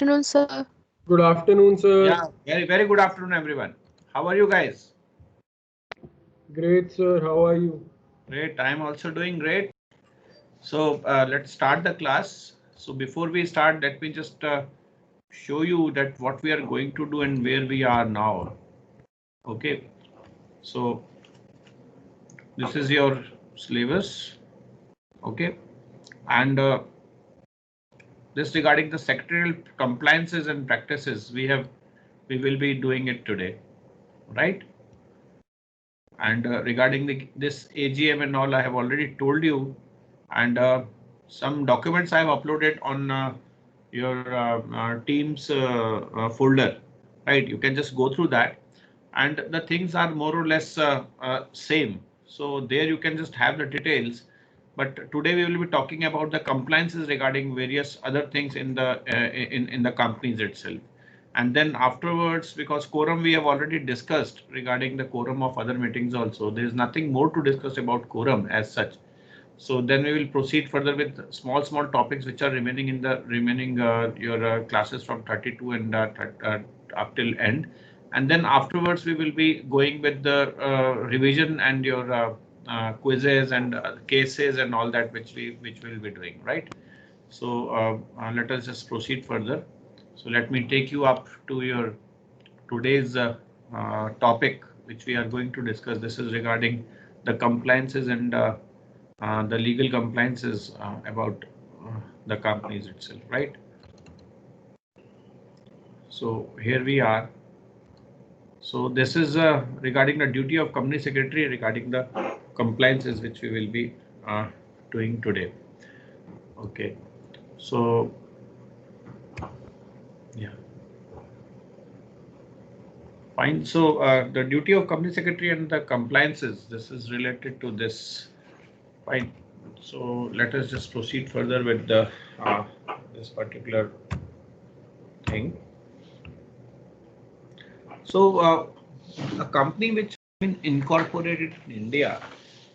afternoon, sir. Good afternoon, sir. Yeah, very good afternoon, everyone. How are you guys? Great, sir. How are you? Great. I'm also doing great. So let's start the class. So before we start, let me just show you that what we are going to do and where we are now. Okay. So this is your syllabus. Okay. And this regarding the secretarial compliances and practices, we will be doing it today, right? And regarding this AGM and all, I have already told you, and some documents I have uploaded on your Teams folder, right? You can just go through that, and the things are more or less same. So there you can just have the details. But today we will be talking about the compliances regarding various other things in the in the companies itself. And then afterwards, because quorum we have already discussed regarding the quorum of other meetings also, there is nothing more to discuss about quorum as such. So then we will proceed further with small topics which are remaining in the remaining your classes from 32 and up till end. And then afterwards we will be going with the revision and your quizzes and cases and all that which we will be doing, right? So let us just proceed further. So let me take you up to your today's topic, which we are going to discuss. This is regarding the compliances and the legal compliances about the companies itself, right? So here we are. So this is regarding the duty of company secretary regarding the compliances which we will be doing today. Okay. So yeah. Fine. So the duty of company secretary and the compliances, this is related to this. Fine. So let us just proceed further with the this particular thing. So a company which has been incorporated in India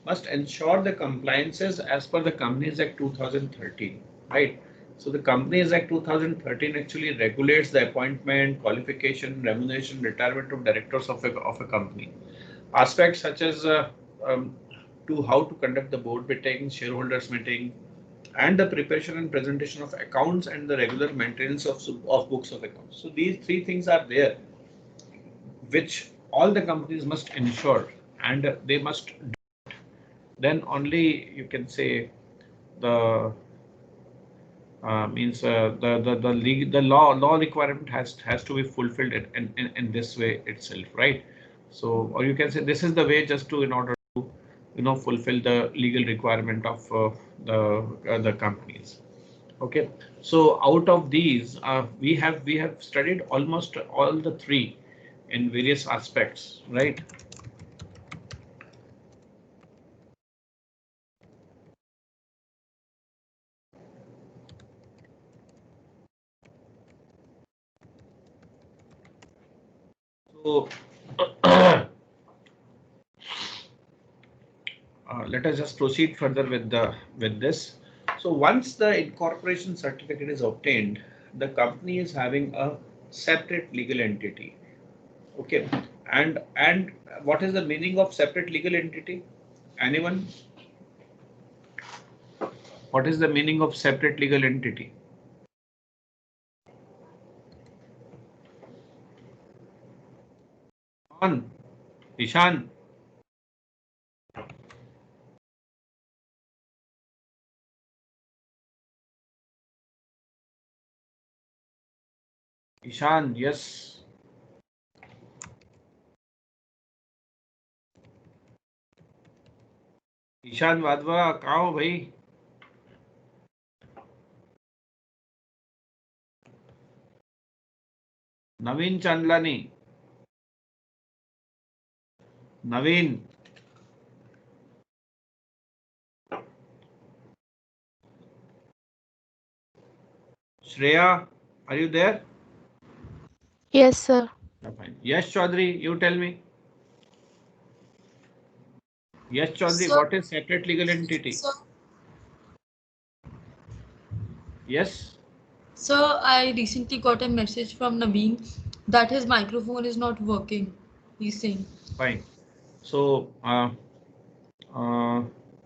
must ensure the compliances as per the Companies Act 2013, right? So the Companies Act 2013 actually regulates the appointment, qualification, remuneration, retirement of directors of a company. Aspects such as to how to conduct the board meeting, shareholders meeting, and the preparation and presentation of accounts and the regular maintenance of books of accounts. So these three things are there, which all the companies must ensure, and they must do. Then only you can say the means the law requirement has to be fulfilled in this way itself, right? So or you can say this is the way just to in order to fulfill the legal requirement of the companies. Okay, so out of these we have studied almost all the three in various aspects, right? So let us just proceed further with this. So once the incorporation certificate is obtained, the company is having a separate legal entity. Okay, and what is the meaning of separate legal entity? Anyone? What is the meaning of separate legal entity? On Ishan. Ishan, yes. Ishan Wadhwa कहाँ हो भाई? नवीन चांदलानी, नवीन, Shreya, are you there? Yes, sir. Fine. Yes, Chaudhary, you tell me. Yes, Chaudhary, Sir, what is separate legal entity? sir, Yes. Sir, I recently got a message from Naveen that his microphone is not working. He's saying. Fine. So,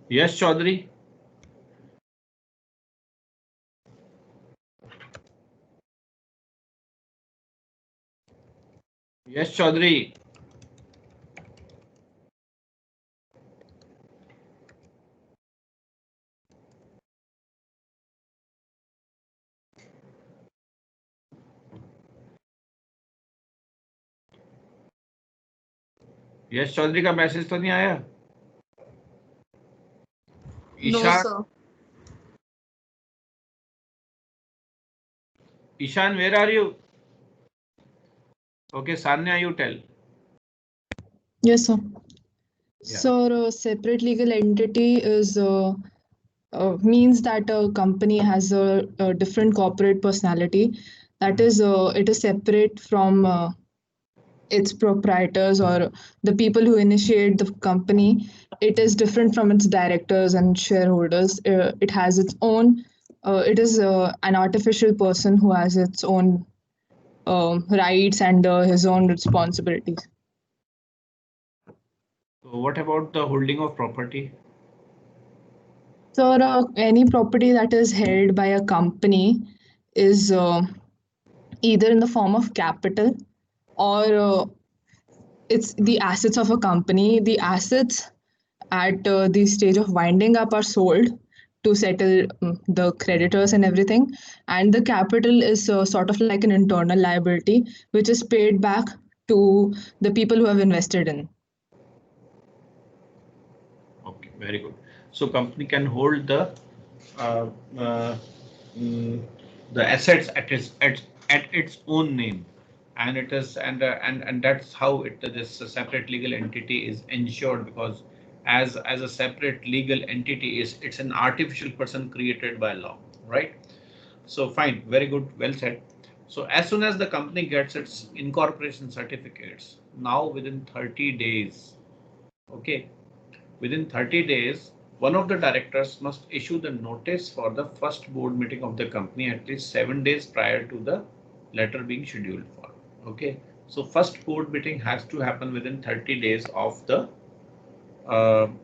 yes, Chaudhary. Yes, Chaudhary. Yes Chaudhary का message तो नहीं आया No, Ishan sir. Ishan where are you okay Sanya you tell Yes, sir. Yeah. So, a separate legal entity is means that a company has a different corporate personality. That is, it is separate from its proprietors or the people who initiate the company. It is different from its directors and shareholders. It has its own. It is an artificial person who has its own rights and his own responsibilities. So what about the holding of property? So, any property that is held by a company is either in the form of capital or it's the assets of a company. The assets at the stage of winding up are sold to settle the creditors and everything. And the capital is sort of like an internal liability, which is paid back to the people who have invested in. Okay, very good. So company can hold uh, uh, mm, the assets at its own name, and it is and that's how it this separate legal entity is ensured because as a separate legal entity is it's an artificial person created by law, right? So fine, very good, well said. So as soon as the company gets its incorporation certificates, now within 30 days, okay, within 30 days, one of the directors must issue the notice for the first board meeting of the company at least 7 days prior to the letter being scheduled for. Okay, so first board meeting has to happen within 30 days of the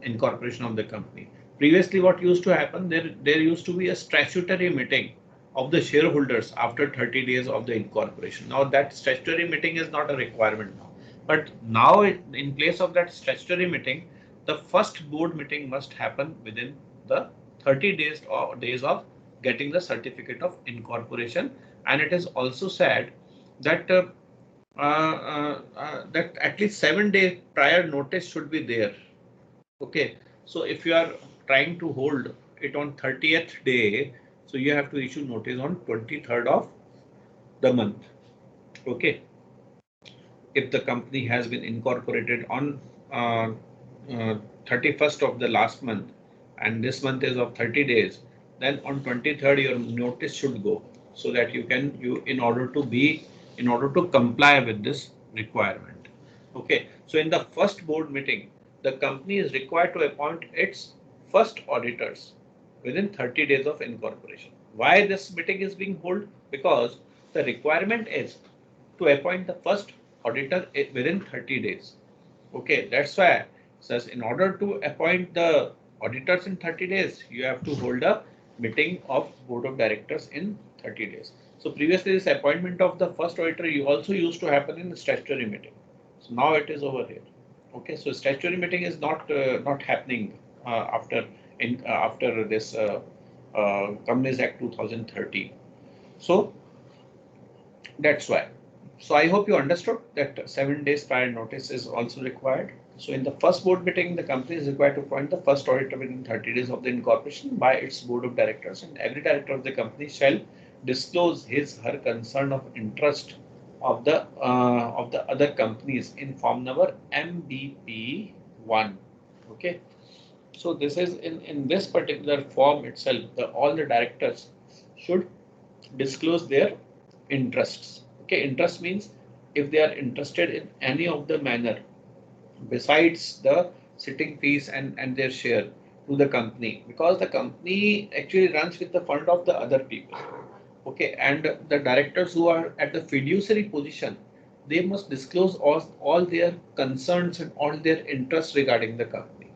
incorporation of the company. Previously, what used to happen, there used to be a statutory meeting of the shareholders after 30 days of the incorporation. Now that statutory meeting is not a requirement now. But now in place of that statutory meeting, the first board meeting must happen within the 30 days or days of getting the certificate of incorporation. And it is also said that that at least 7 days prior notice should be there. Okay, so if you are trying to hold it on 30th day, so you have to issue notice on 23rd of the month. Okay, if the company has been incorporated on uh, 31st of the last month and this month is of 30 days, then on 23rd your notice should go so that you in order to comply with this requirement. Okay, so in the first board meeting, the company is required to appoint its first auditors within 30 days of incorporation. Why this meeting is being held? Because the requirement is to appoint the first auditor within 30 days. Okay, that's why it says in order to appoint the auditors in 30 days, you have to hold a meeting of board of directors in 30 days. So previously this appointment of the first auditor you also used to happen in the statutory meeting. So now it is over here. Okay, so statutory meeting is not happening after this Companies Act 2013. So that's why. So I hope you understood that 7 days prior notice is also required. So in the first board meeting, the company is required to appoint the first auditor within 30 days of the incorporation by its board of directors, and every director of the company shall disclose his her concern of interest of the other companies in form number MBP1. Okay. So this is in this particular form itself, all the directors should disclose their interests. Okay, interest means if they are interested in any of the manner besides the sitting fees and their share to the company, because the company actually runs with the fund of the other people. Okay, and the directors who are at the fiduciary position, they must disclose all their concerns and all their interests regarding the company.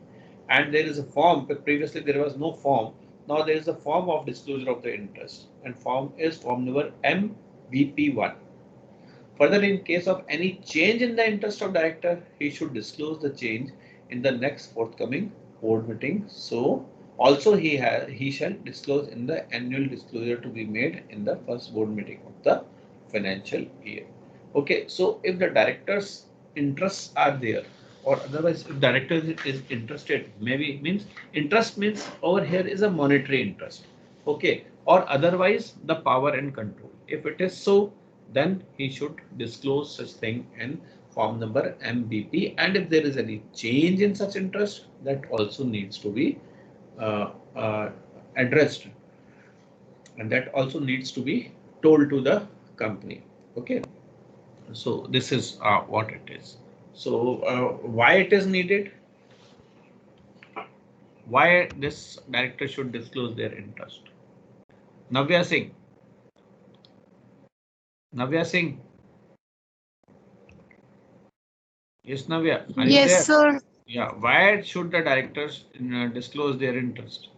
And there is a form, but previously there was no form. Now there is a form of disclosure of the interest, and form is form number MVP1. Further, in case of any change in the interest of director, he should disclose the change in the next forthcoming board meeting. So also he shall disclose in the annual disclosure to be made in the first board meeting of the financial year. Okay, so if the director's interests are there, or otherwise if director is interested, maybe means interest means over here is a monetary interest. Okay, or otherwise the power and control. If it is so, then he should disclose such thing in form number MBP, and if there is any change in such interest, that also needs to be addressed, and that also needs to be told to the company. Okay, so this is what it is. So why it is needed? Why this director should disclose their interest? Navya Singh. Navya Singh. Yes, Navya, are you Yes, there? sir. Yeah, why should the directors disclose their interest?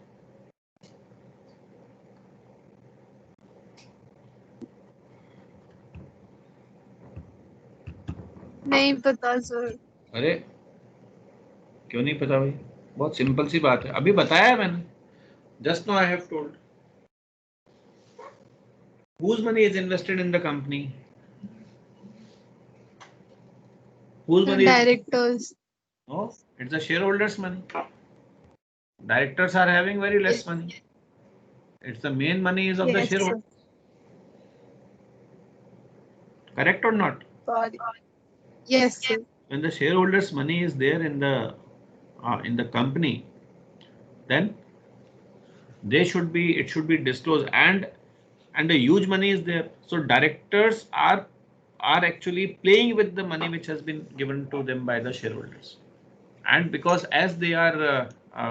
नहीं पता sir. अरे क्यों नहीं पता भाई? बहुत simple सी बात है, अभी बताया मैंने. Just now I have told. Whose money is invested in the company? Whose money is? Directors. No, it's the shareholders' money. Directors are having very less money. It's the main money is of the Yes, sir. shareholders. Correct or not? Sorry. Yes, sir. When the shareholders' money is there in the company, then they should be, it should be disclosed, and the huge money is there. So directors are actually playing with the money which has been given to them by the shareholders, and because as they are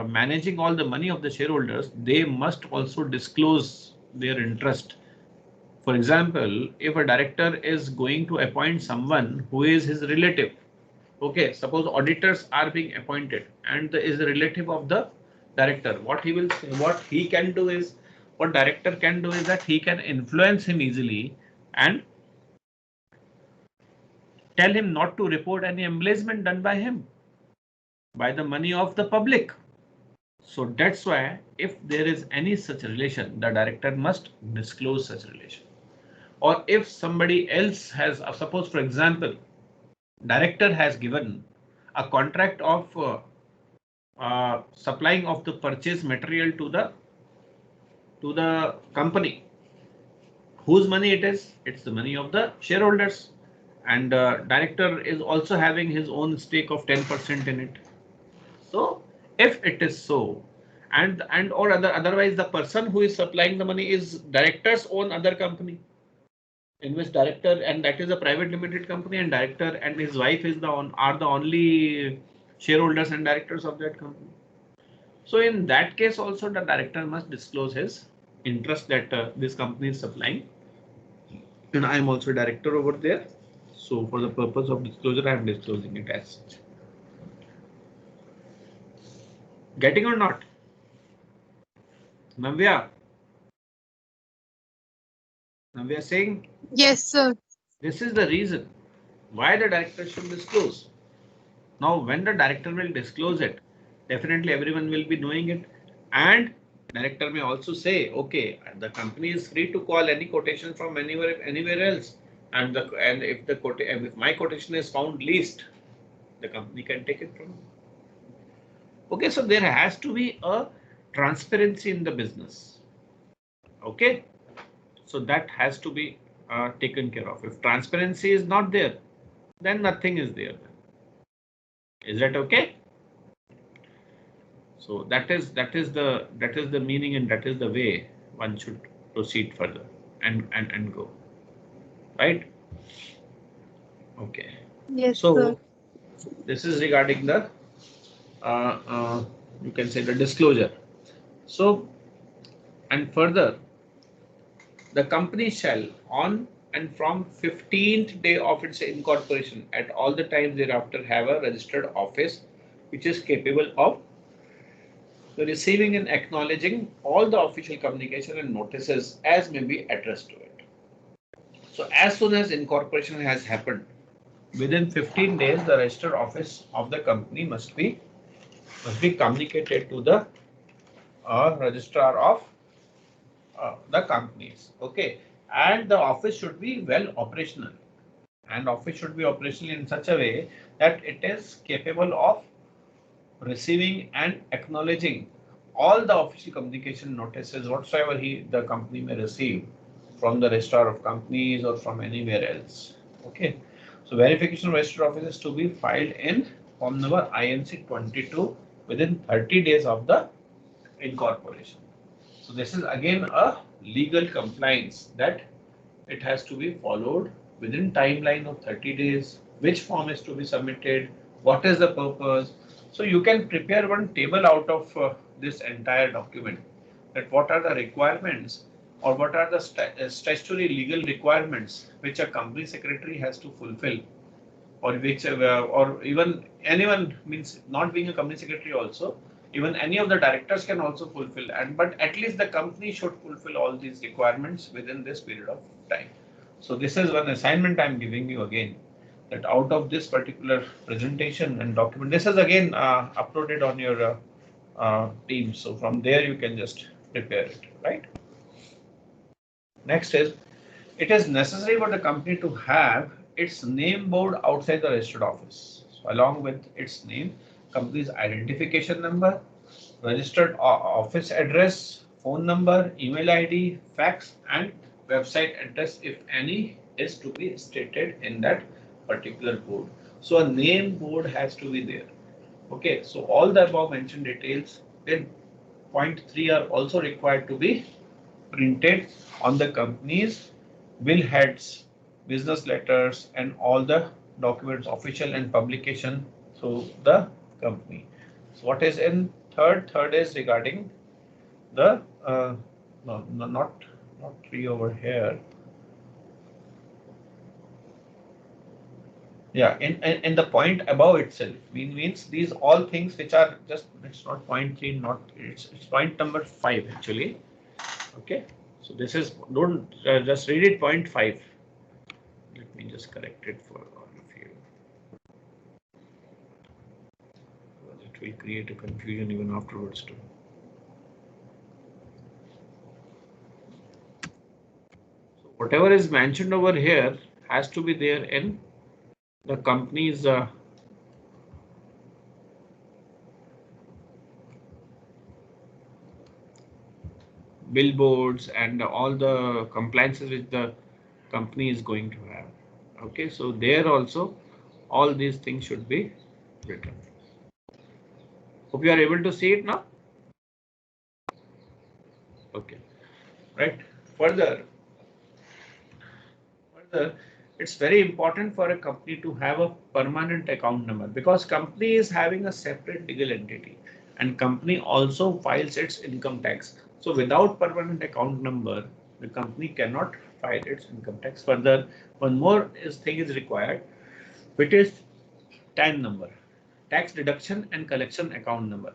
managing all the money of the shareholders, they must also disclose their interest. For example, if a director is going to appoint someone who is his relative, okay, suppose auditors are being appointed and is a relative of the director, what he can do is, what director can do is that he can influence him easily and tell him not to report any embezzlement done by him by the money of the public. So that's why if there is any such relation, the director must disclose such relation. Or if somebody else has, suppose for example, director has given a contract of supplying of the purchase material to the company. Whose money it is? It's the money of the shareholders, and director is also having his own stake of 10% in it. So if it is so, and or otherwise the person who is supplying the money is director's own other company, in which director, and that is a private limited company, and director and his wife is are the only shareholders and directors of that company. So in that case also the director must disclose his interest that this company is supplying, and I am also director over there. So for the purpose of disclosure, I am disclosing it as such. Getting or not? Navya saying Yes, sir. this is the reason why the director should disclose. Now when the director will disclose it, definitely everyone will be knowing it, and director may also say, okay, the company is free to call any quotation from anywhere else, and if my quotation is found least, the company can take it from me. Okay, so there has to be a transparency in the business. Okay, so that has to be taken care of. If transparency is not there, then nothing is there. Is that okay? So that is the meaning, and that is the way one should proceed further and go. Right? Okay. Yes, So sir. this is regarding the you can say the disclosure. So and further, the company shall on and from 15th day of its incorporation at all the times thereafter have a registered office which is capable of receiving and acknowledging all the official communication and notices as may be addressed to it. So as soon as incorporation has happened, within 15 days, the registered office of the company must be communicated to the registrar of the companies. Okay, and the office should be well operational, and office should be operational in such a way that it is capable of receiving and acknowledging all the official communication notices whatsoever the company may receive from the registrar of companies or from anywhere else. Okay, so verification of registered office is to be filed in form number INC 22 within 30 days of the incorporation. So this is again a legal compliance that it has to be followed within timeline of 30 days. Which form is to be submitted? What is the purpose? So you can prepare one table out of this entire document, that what are the requirements or what are the statutory legal requirements which a company secretary has to fulfill, or which or even anyone, means not being a company secretary also, even any of the directors can also fulfill, and but at least the company should fulfill all these requirements within this period of time. So this is one assignment I'm giving you again, that out of this particular presentation and document, this is again uploaded on your team. So from there you can just prepare it, right? Next is, it is necessary for the company to have its name board outside the registered office. So along with its name, company's identification number, registered office address, phone number, email ID, fax, and website address, if any, is to be stated in that particular board. So a name board has to be there. Okay, so all the above mentioned details in point 3 are also required to be printed on the company's bill heads, business letters, and all the documents, official and publication through the company. So what is in third? Third is regarding the no, not 3 over here. Yeah, in the point above itself means these all things which are just, it's not point 3, not it's point number 5 actually. Okay, so this is, don't just read it point 5. Let me just correct it for all of you. It will create a confusion even afterwards too. So whatever is mentioned over here has to be there in the company's billboards and all the compliances which the company is going to have. Okay, so there also all these things should be written. Hope you are able to see it now. Okay, right. Further, it's very important for a company to have a permanent account number, because company is having a separate legal entity and company also files its income tax. So without permanent account number, the company cannot file its income tax. Further, one more thing is required, which is TAN number, tax deduction and collection account number.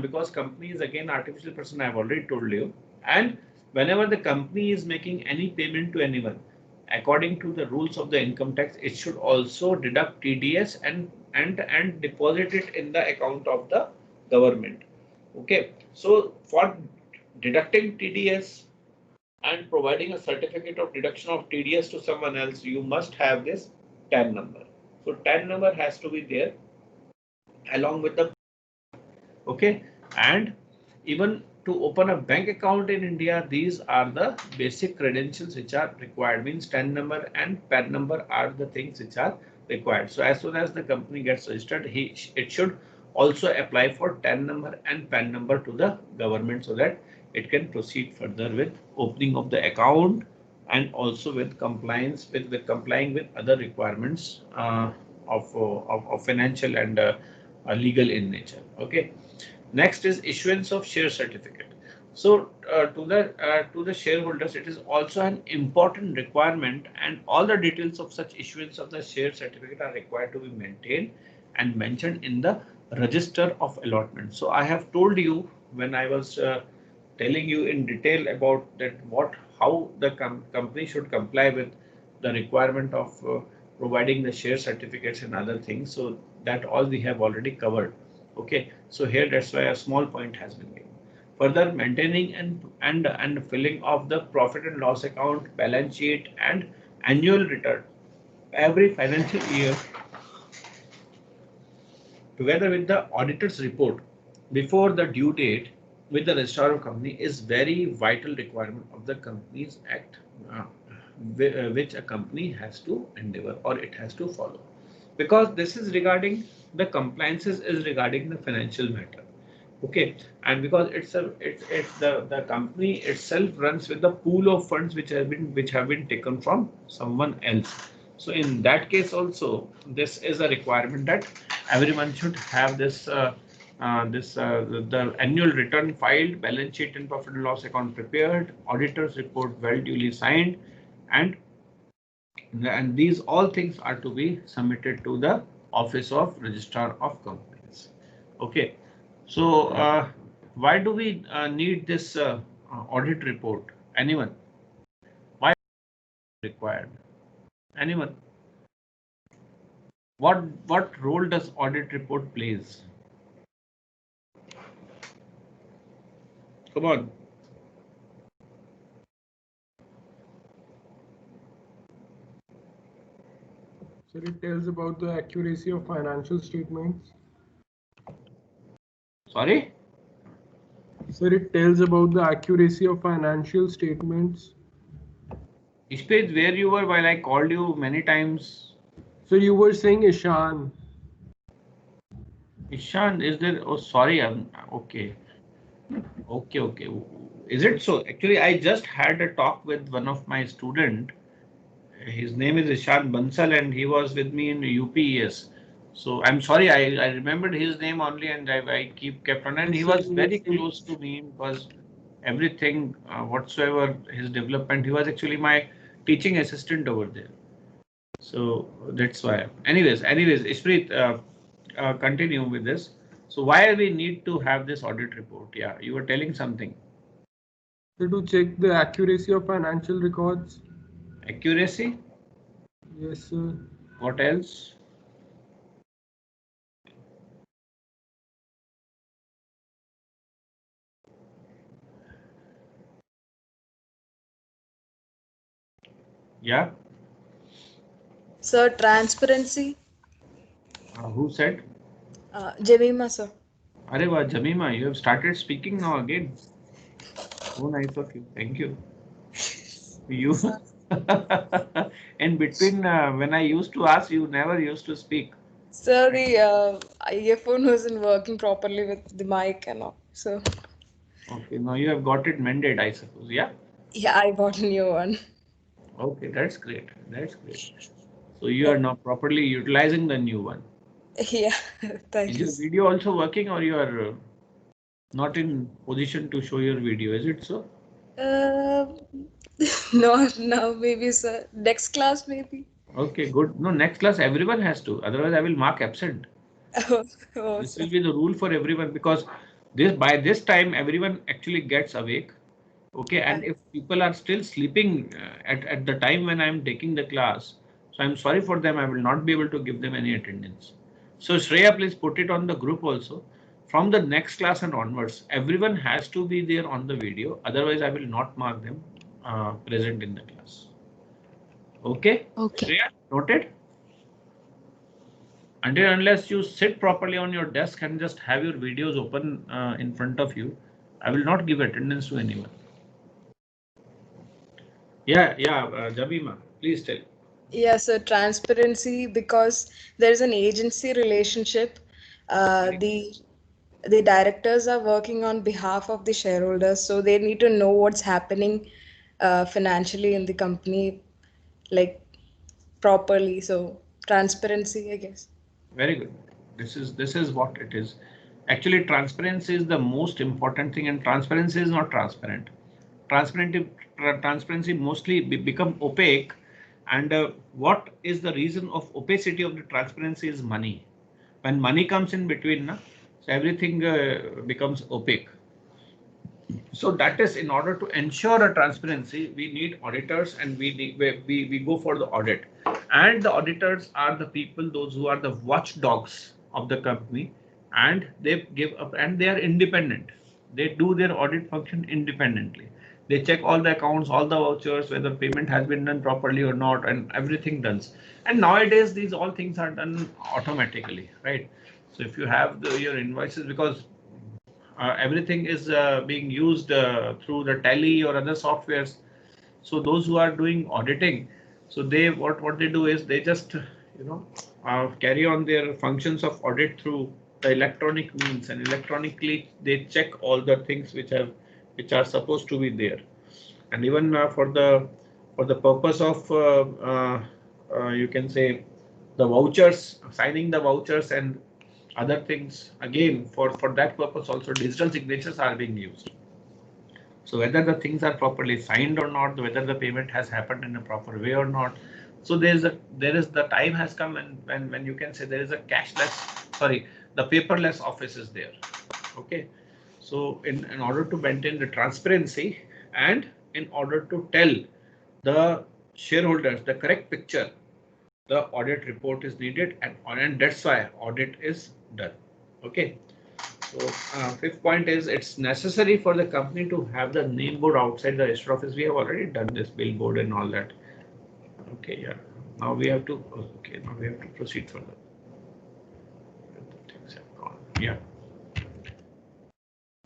Because company is again artificial person, I have already told you, and whenever the company is making any payment to anyone, according to the rules of the income tax, it should also deduct TDS and deposit it in the account of the government. Okay, so for deducting TDS and providing a certificate of deduction of TDS to someone else, you must have this TAN number. So TAN number has to be there along with the, okay, and even to open a bank account in India, these are the basic credentials which are required. Means TAN number and PAN number are the things which are required. So as soon as the company gets registered, it should also apply for TAN number and PAN number to the government, so that it can proceed further with opening of the account and also with compliance with complying with other requirements of financial and legal in nature. Okay. Next is issuance of share certificate. So to the shareholders, it is also an important requirement, and all the details of such issuance of the share certificate are required to be maintained and mentioned in the register of allotment. So I have told you when I was telling you in detail about that how the company should comply with the requirement of providing the share certificates and other things. So that all we have already covered. Okay, so here that's why a small point has been given. Further, maintaining and filling of the profit and loss account, balance sheet, and annual return every financial year, together with the auditor's report before the due date with the registrar of company, is very vital requirement of the Companies Act, uh, which a company has to endeavor or it has to follow, because this is regarding the compliances is regarding the financial matter. Okay, and because it's the company itself runs with the pool of funds which have been taken from someone else. So in that case also, this is a requirement that everyone should have the annual return filed, balance sheet and profit and loss account prepared, auditor's report well duly signed, and these all things are to be submitted to the Office of Registrar of Companies. Okay, so why do we need this audit report? Anyone? Why required? Anyone? What role does audit report plays? Come on. So it tells about the accuracy of financial statements. Sorry? Sir, it tells about the accuracy of financial statements. Ishpej, where you were while I called you many times? So you were saying Ishan. Ishan, is there? Oh, sorry. Okay. Okay. Is it so? Actually, I just had a talk with one of my student. His name is Ishan Bansal, and he was with me in UPES. So I'm sorry, I remembered his name only, and I kept on, and he was very close to me because everything whatsoever his development, he was actually my teaching assistant over there. So that's why. Anyways, Ishpreet, continue with this. So why we need to have this audit report? Yeah, you were telling something. So to check the accuracy of financial records. Accuracy? Yes, sir. What else? Yeah. Sir, transparency. Who said? Jemima, sir. Areva, Jamima, you have started speaking now again. So nice of you. Thank you. You in between when I used to ask, you never used to speak. Sir, the earphone wasn't working properly with the mic and all. So, Okay, now you have got it mended, I suppose. Yeah. yeah, I bought a new one. Okay, that's great. That's great. So you are now properly utilizing the new one. Yeah, thank Is you. your video also working, or you are not in position to show your video? Is it so? Uh, no, no, maybe, sir. Next class, maybe. Okay, good. No, next class everyone has to. Otherwise, I will mark absent. Oh, This sir. will be the rule for everyone, because this by this time everyone actually gets awake. Okay, and if people are still sleeping at the time when I am taking the class, so I'm sorry for them. I will not be able to give them any attendance. So Shreya, please put it on the group also. From the next class and onwards, everyone has to be there on the video. Otherwise, I will not mark them present in the class. Okay, Okay. Shreya, noted. Until unless you sit properly on your desk and just have your videos open in front of you, I will not give attendance to anyone. Yeah, Jamima, please tell. Yes, sir. Transparency because there is an agency relationship. Uh, the the directors are working on behalf of the shareholders, so they need to know what's happening financially in the company, like properly. So transparency, I guess. Very good. This is what it is. Actually, transparency is the most important thing, and transparency is not transparent. Transparency mostly become opaque, and what is the reason of opacity of the transparency is money. When money comes in between, na, so everything becomes opaque. So that is, in order to ensure a transparency, we need auditors, and we go for the audit. And the auditors are the people, those who are the watchdogs of the company, and they give up, and they are independent. They do their audit function independently. They check all the accounts, all the vouchers, whether payment has been done properly or not, and everything done. And nowadays, these all things are done automatically, right? So if you have your invoices, because everything is being used through the tally or other softwares. So those who are doing auditing, so they what they do is they just carry on their functions of audit through the electronic means, and electronically they check all the things which are supposed to be there. And even for the purpose of you can say the vouchers, signing the vouchers and other things, again for that purpose also digital signatures are being used. So whether the things are properly signed or not, whether the payment has happened in a proper way or not. So there is the time has come, and when you can say there is a cashless, sorry, the paperless office is there. Okay. So in order to maintain the transparency, and in order to tell the shareholders the correct picture, the audit report is needed, and that's why audit is done. Okay. So fifth point is, it's necessary for the company to have the name board outside the register office. We have already done this billboard and all that. Okay, yeah. Now we have to, okay, now we have to proceed further. Things have gone. Yeah.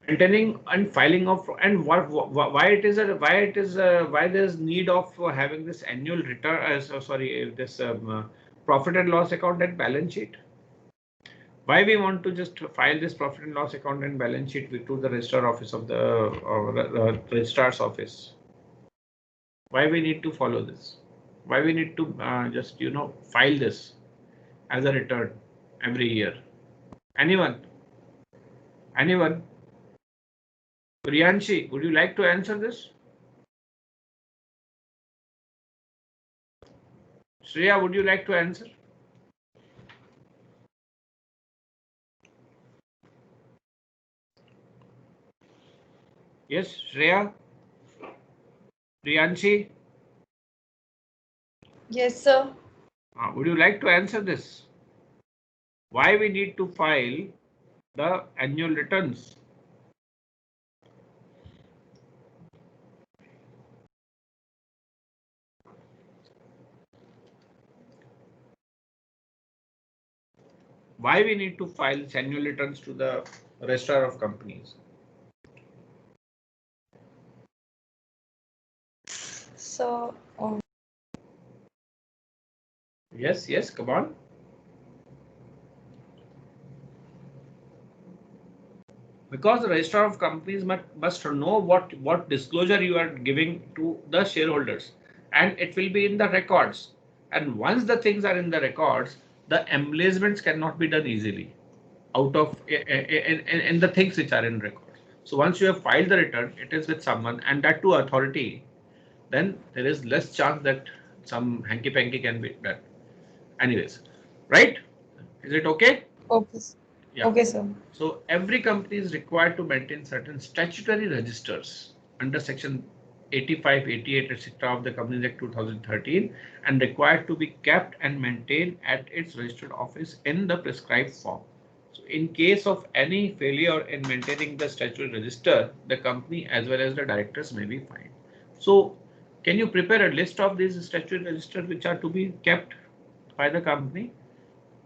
Maintaining and filing of, and why there's need of having this annual return, this profit and loss account and balance sheet. Why we want to just file this profit and loss account and balance sheet to the registrar office of the registrar's office? Why we need to follow this? Why we need to just file this as a return every year? Anyone? Anyone? Priyanshi, would you like to answer this? Shreya, would you like to answer? Yes, Shreya? Priyanshi? Yes, sir. Would you like to answer this? Why we need to file the annual returns? Why we need to file annual returns to the registrar of companies? So, Yes, come on. Because the registrar of companies must know what disclosure you are giving to the shareholders, and it will be in the records. And once the things are in the records, the embellishments cannot be done easily out of in the things which are in records. So once you have filed the return, it is with someone, and that to authority, then there is less chance that some hanky panky can be done. Anyways, right? Is it okay? okay. Yeah. Okay, sir. So every company is required to maintain certain statutory registers under section 85, 88, etc. of the Companies Act 2013, and required to be kept and maintained at its registered office in the prescribed form. So in case of any failure in maintaining the statutory register, the company as well as the directors may be fined. So can you prepare a list of these statutory registers which are to be kept by the company?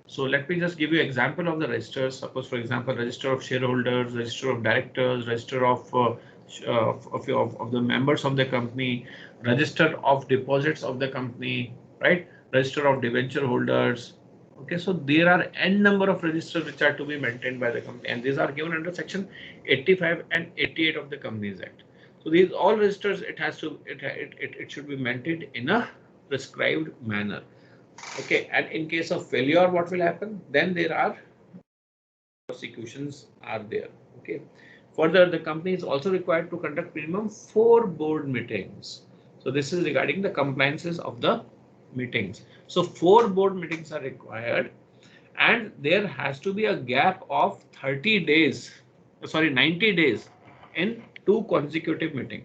So let me just give you an example of the registers. Suppose, for example, register of shareholders, register of directors, register of the members of the company, register of deposits of the company, right? Register of debenture holders. Okay, so there are n number of registers which are to be maintained by the company, and these are given under section 85 and 88 of the Companies Act. So these all registers, it should be maintained in a prescribed manner. Okay, and in case of failure, what will happen? Then there are prosecutions are there. Okay. Further, the company is also required to conduct minimum 4 board meetings. So this is regarding the compliances of the meetings. So 4 board meetings are required, and there has to be a gap of 30 days, sorry, 90 days in 2 consecutive meetings.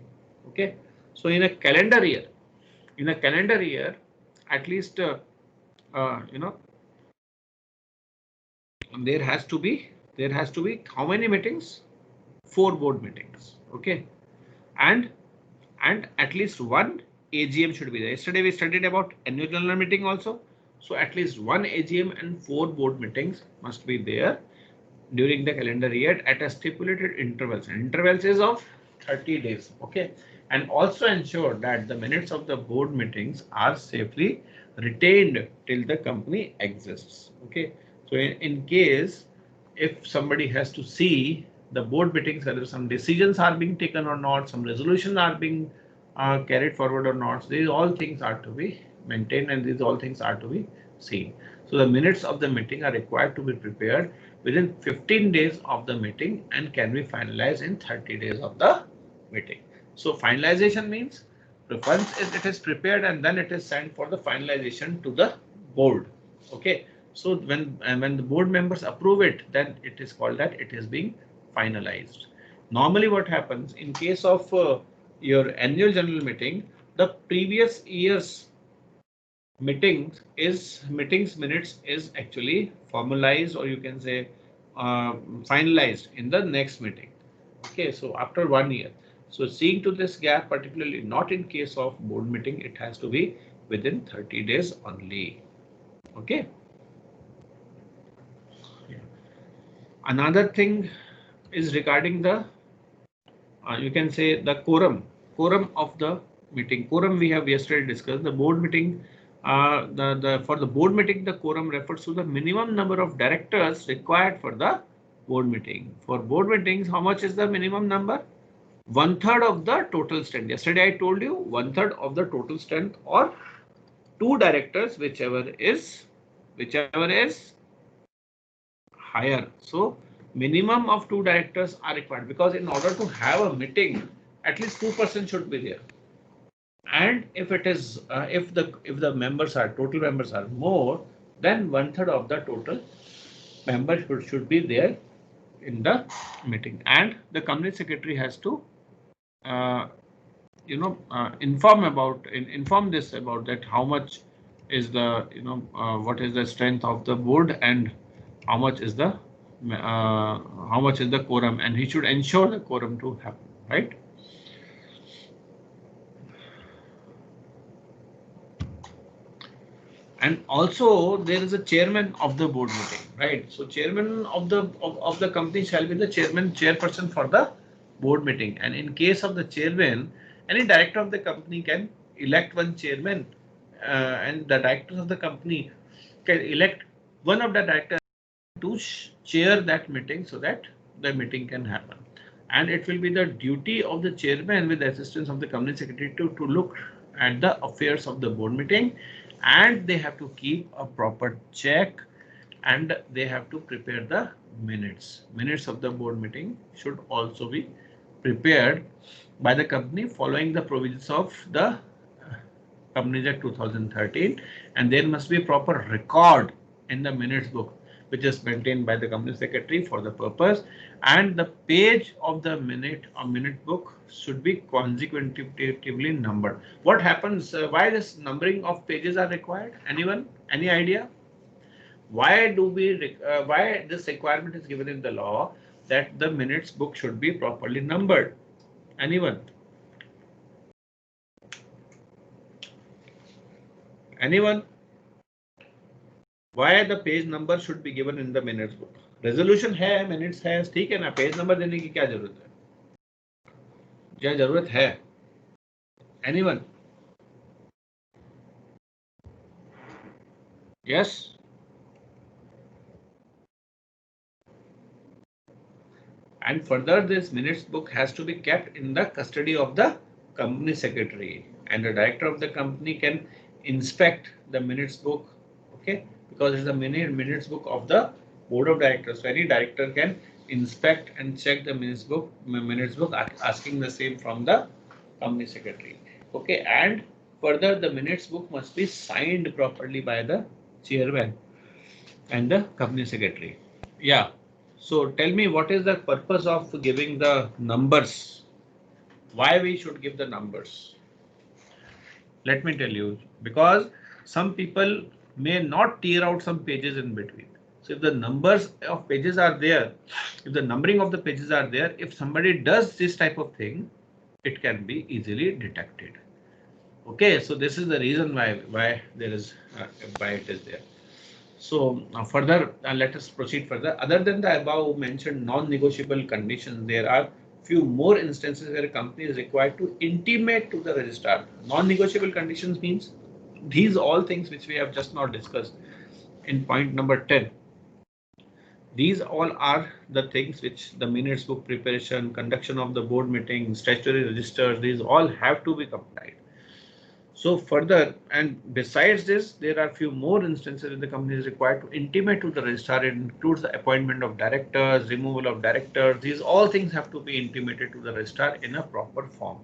Okay. So in a calendar year, at least you know, there has to be how many meetings? 4 board meetings. Okay. And at least one AGM should be there. Yesterday we studied about annual general meeting also. So at least one AGM and 4 board meetings must be there during the calendar year at a stipulated intervals. And intervals is of 30 days. Okay. And also ensure that the minutes of the board meetings are safely retained till the company exists. Okay. So in case if somebody has to see the board meetings, whether some decisions are being taken or not, some resolutions are being carried forward or not, these all things are to be maintained, and these all things are to be seen. So the minutes of the meeting are required to be prepared within 15 days of the meeting and can be finalized in 30 days of the meeting. So finalization means once it is prepared and then it is sent for the finalization to the board. Okay. So when the board members approve it, then it is called that it is being finalized. Normally what happens in case of your annual general meeting, the previous year's meetings minutes is actually formalized, or you can say finalized in the next meeting. Okay, so after 1 year. So seeing to this gap, particularly not in case of board meeting, it has to be within 30 days only. Okay. Another thing is regarding the you can say the quorum of the meeting. Quorum we have yesterday discussed. The board meeting, for the board meeting, the quorum refers to the minimum number of directors required for the board meeting. For board meetings, how much is the minimum number? 1/3 of the total strength. Yesterday I told you 1/3 of the total strength, or 2 directors, whichever is higher. So minimum of 2 directors are required, because in order to have a meeting, at least 2% should be there. And if it is if the members are total members are more, then 1/3 of the total members should be there in the meeting. And the company secretary has to inform this about that, how much is the what is the strength of the board, and how much is the quorum, and he should ensure the quorum to happen, right? And also there is a chairman of the board meeting, right? So chairman of the company shall be the chairperson for the board meeting. And in case of the chairman, any director of the company can elect one chairman, and the directors of the company can elect one of the directors to chair that meeting, so that the meeting can happen. And it will be the duty of the chairman, with the assistance of the company secretary, to look at the affairs of the board meeting, and they have to keep a proper check, and they have to prepare the minutes of the board meeting should also be prepared by the company following the provisions of the Companies Act 2013, and there must be a proper record in the minutes book, which is maintained by the company secretary for the purpose, and the page of the minute book should be consecutively numbered. What happens? Why this numbering of pages are required? Anyone? Any idea? Why why this requirement is given in the law that the minutes book should be properly numbered? Anyone? Anyone? Why the page number should be given in the minutes book? Resolution है, minutes है, ठीक है ना? Page number देने की क्या जरूरत है? क्या जरूरत है? Anyone? Yes. And further, this minutes book has to be kept in the custody of the company secretary, and the director of the company can inspect the minutes book. Okay, because it's the minutes book of the board of directors. So any director can inspect and check the minutes book, asking the same from the company secretary. Okay, and further the minutes book must be signed properly by the chairman and the company secretary. Yeah. So tell me, what is the purpose of giving the numbers? Why we should give the numbers? Let me tell you, because some people may not tear out some pages in between. So if the numbers of pages are there, if the numbering of the pages are there, if somebody does this type of thing, it can be easily detected. Okay, so this is the reason why there is why it is there. So further, let us proceed further. Other than the above mentioned non-negotiable conditions, there are few more instances where a company is required to intimate to the registrar. Non-negotiable conditions means these all things which we have just now discussed in point number 10. These all are the things which the minutes book preparation, conduction of the board meeting, statutory registers, these all have to be complied. So further, and besides this, there are few more instances where the company is required to intimate to the registrar. It includes the appointment of directors, removal of directors. These all things have to be intimated to the registrar in a proper form.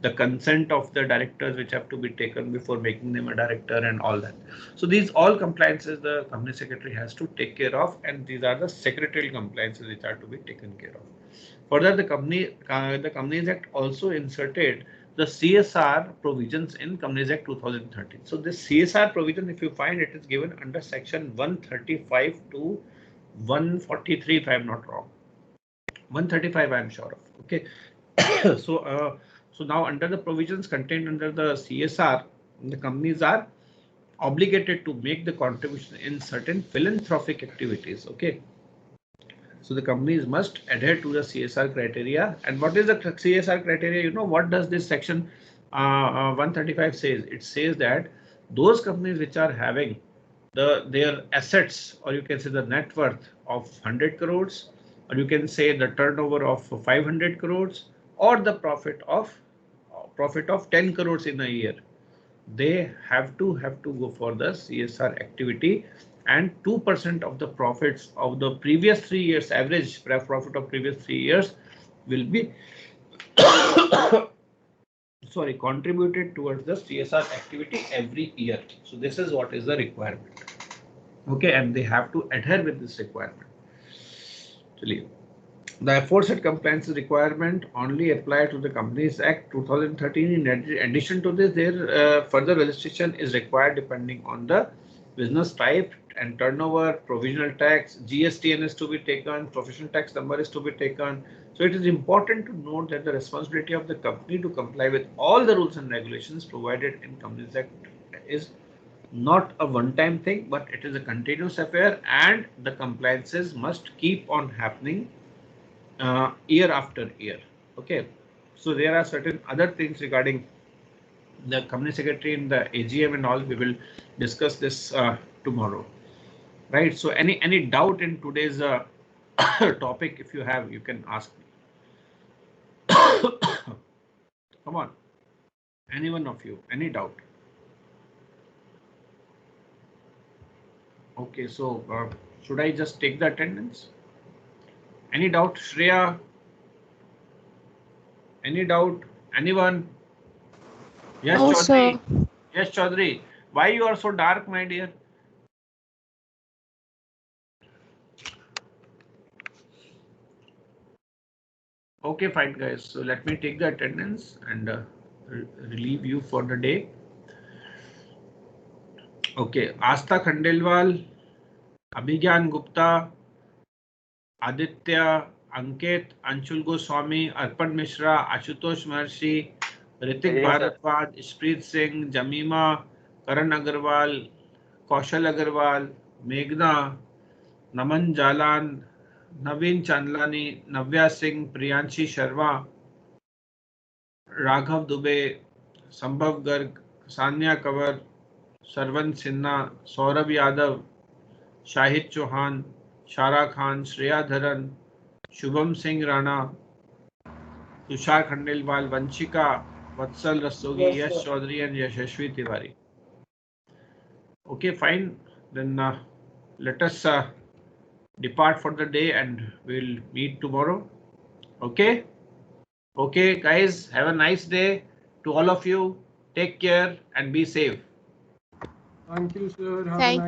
The consent of the directors which have to be taken before making them a director and all that. So these all compliances the company secretary has to take care of, and these are the secretarial compliances which are to be taken care of. Further, the Companies Act also inserted the CSR provisions in Companies Act 2013. So this CSR provision, if you find, it is given under section 135 to 143, if I am not wrong. 135, I am sure of. Okay. So now under the provisions contained under the CSR, the companies are obligated to make the contribution in certain philanthropic activities. Okay. So the companies must adhere to the CSR criteria. And what is the CSR criteria? You know, what does this section 135 says? It says that those companies which are having their assets, or you can say the net worth of 100 crores, or you can say the turnover of 500 crores, or the profit of 10 crores in a year, they have to go for the CSR activity, and 2% of the profits of the previous 3 years, average profit of previous 3 years, will be contributed towards the CSR activity every year. So this is what is the requirement. Okay, and they have to adhere with this requirement. The aforesaid compliance requirement only apply to the Companies Act 2013. In addition to this, there further registration is required depending on the business type and turnover, provisional tax, GSTN is to be taken, professional tax number is to be taken. So it is important to note that the responsibility of the company to comply with all the rules and regulations provided in Companies Act is not a one-time thing, but it is a continuous affair, and the compliances must keep on happening year after year. Okay, so there are certain other things regarding the company secretary in the AGM and all. We will discuss this tomorrow, right? So any doubt in today's topic, if you have, you can ask me. Come on, any one of you, any doubt? Okay, so should I just take the attendance? Any doubt, Shreya? Any doubt? Anyone? Yes, No, Chaudhary. sir. Yes, Chaudhary. Why you are so dark, my dear? Okay, fine, guys. So let me take the attendance and relieve you for the day. Okay, Asta Khandelwal, Abhigyan Gupta, Aditya, Ankit, Anshul Goswami, Arpan Mishra, Ashutosh Maharshi, Ritik Bharadwaj, Sprit Singh, Jamima, Karan Agarwal, Kaushal Agarwal, Meghna, Naman Jalan, Naveen Chandlani, Navya Singh, Priyanshi Sharma, Raghav Dubey, Sambhav Garg, Sanya Kanwar, Sarvan Sinha, Saurabh Yadav, Shahid Chauhan, Shara Khan, Shreya Dharan, Shubham Singh Rana, Tushar Khandelwal, Vanshika, Vatsal Rastogi, Yash Chaudhary, and Yashashvi Tiwari. Okay, fine. Then let us depart for the day and we'll meet tomorrow. Okay. Okay, guys, have a nice day to all of you. Take care and be safe. Thank you, sir. Have a Thank nice